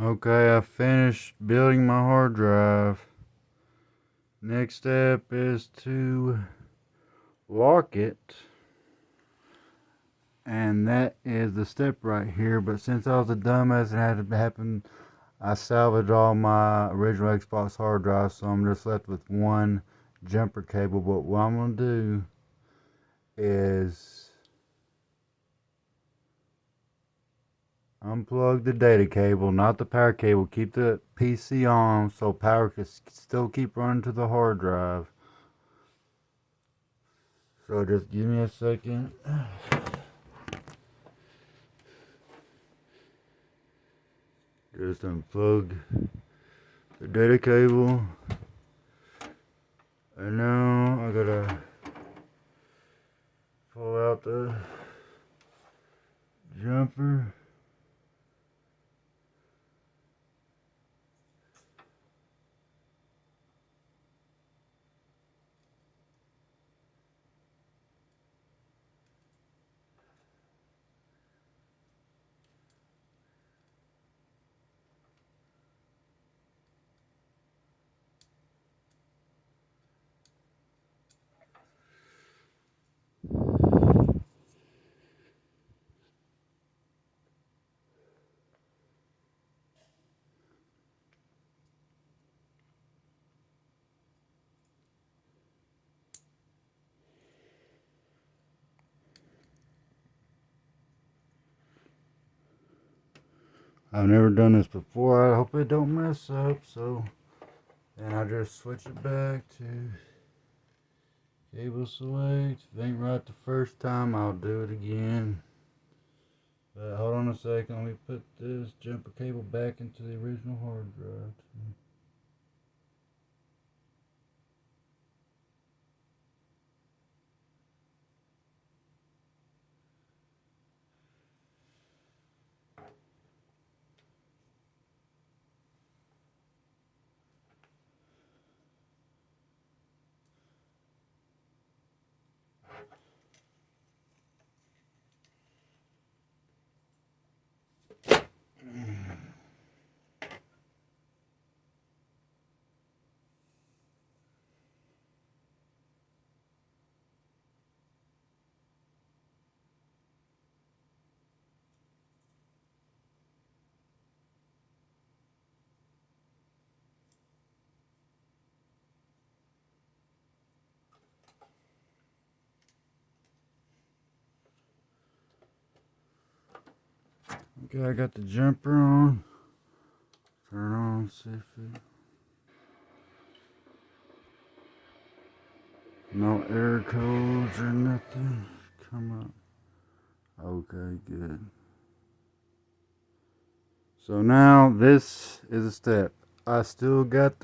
Okay, I finished building my hard drive. Next step is to lock it. And that is the step right here. But since I was a dumbass and had it happen, I salvaged all my original Xbox hard drive. So I'm just left with one jumper cable. But what I'm going to do is unplug the data cable, not the power cable. Keep the PC on so power can still keep running to the hard drive. So just give me a second. Just unplug the data cable. And now I gotta pull out the jumper. I've never done this before. I hope it don't mess up. So then I just switch it back to cable select. If it ain't right the first time, I'll do it again. But hold on a second. Let me put this jumper cable back into the original hard drive. Okay, I got the jumper on. Turn on, see if it... No error codes or nothing come up. Okay, good. So now this is a step. I still got the